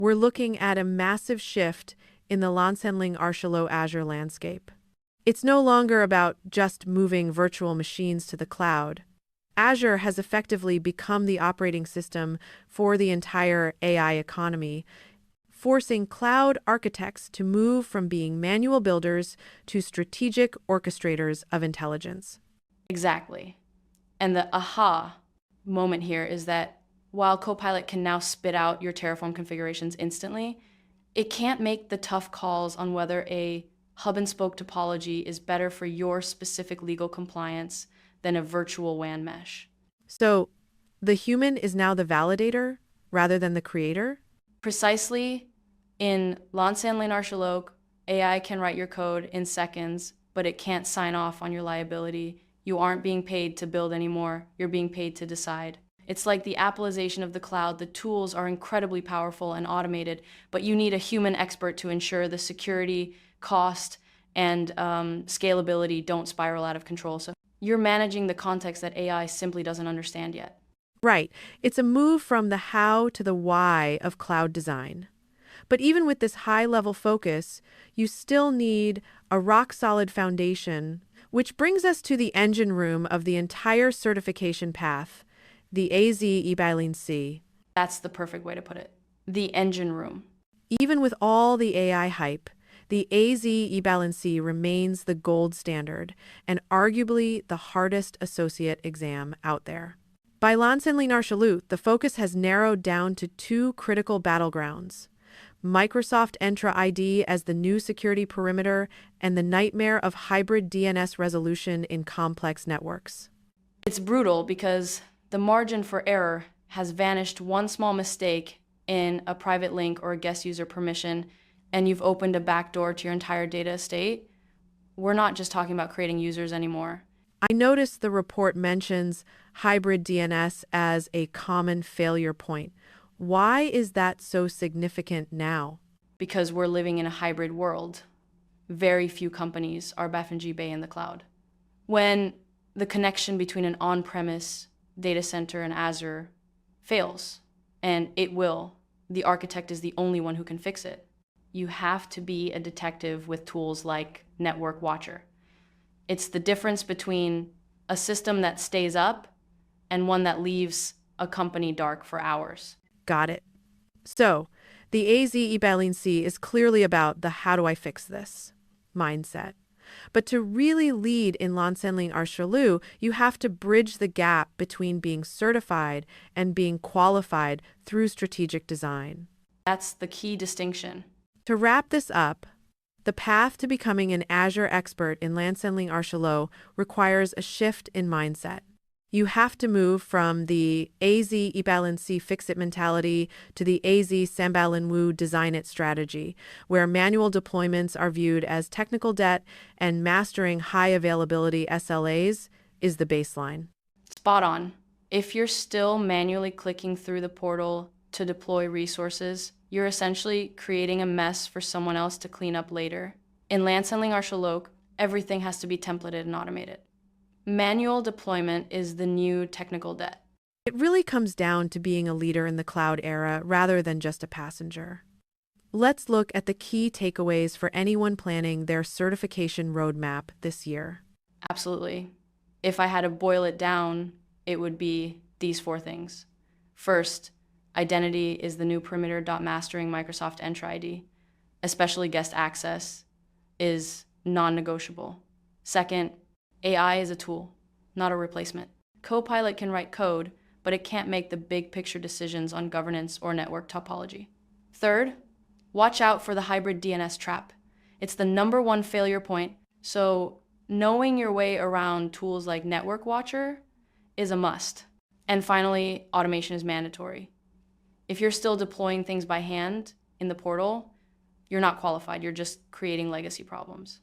We're looking at a massive shift in the l'enseignement Azure landscape. It's no longer about just moving virtual machines to the cloud. Azure has effectively become the operating system for the entire AI economy, forcing cloud architects to move from being manual builders to strategic orchestrators of intelligence. Exactly. And the aha moment here is that while Copilot can now spit out your Terraform configurations instantly, it can't make the tough calls on whether a hub and spoke topology is better for your specific legal compliance than a virtual WAN mesh. So, the human is now the validator rather than the creator? Precisely, in l'enseignement Archilog, AI can write your code in seconds, but it can't sign off on your liability. You aren't being paid to build anymore. You're being paid to decide. It's like the Appleization of the cloud. The tools are incredibly powerful and automated, but you need a human expert to ensure the security, cost, and scalability don't spiral out of control. So you're managing the context that AI simply doesn't understand yet. Right. It's a move from the how to the why of cloud design. But even with this high-level focus, you still need a rock-solid foundation, which brings us to the engine room of the entire certification path, the AZ-104. That's the perfect way to put it. The engine room. Even with all the AI hype, the AZ-104 remains the gold standard and arguably the hardest associate exam out there. By l'enseignement Archilog, the focus has narrowed down to two critical battlegrounds: Microsoft Entra ID as the new security perimeter and the nightmare of hybrid DNS resolution in complex networks. It's brutal because the margin for error has vanished. One small mistake in a private link or a guest user permission, and you've opened a backdoor to your entire data estate. We're not just talking about creating users anymore. I noticed the report mentions hybrid DNS as a common failure point. Why is that so significant now? Because we're living in a hybrid world. Very few companies are BFG Bay in the cloud. When the connection between an on-premise data center and Azure fails, and it will, the architect is the only one who can fix it. You have to be a detective with tools like Network Watcher. It's the difference between a system that stays up and one that leaves a company dark for hours. Got it. So, the AZ-104 is clearly about the how do I fix this mindset. But to really lead in l'enseignement Archilog, you have to bridge the gap between being certified and being qualified through strategic design. That's the key distinction. To wrap this up, the path to becoming an Azure expert in l'enseignement Archilog requires a shift in mindset. You have to move from the AZ-104 fix-it mentality to the AZ-104 design-it strategy, where manual deployments are viewed as technical debt and mastering high-availability SLAs is the baseline. Spot on. If you're still manually clicking through the portal to deploy resources, you're essentially creating a mess for someone else to clean up later. In l'enseignement Archilog, everything has to be templated and automated. Manual deployment is the new technical debt. It really comes down to being a leader in the cloud era rather than just a passenger. Let's look at the key takeaways for anyone planning their certification roadmap this year. Absolutely. If I had to boil it down, it would be these four things. First, identity is the new perimeter. Mastering Microsoft Entra ID, especially guest access, is non-negotiable. Second, AI is a tool, not a replacement. Copilot can write code, but it can't make the big picture decisions on governance or network topology. Third, watch out for the hybrid DNS trap. It's the #1 failure point, so knowing your way around tools like Network Watcher is a must. And finally, automation is mandatory. If you're still deploying things by hand in the portal, you're not qualified. You're just creating legacy problems.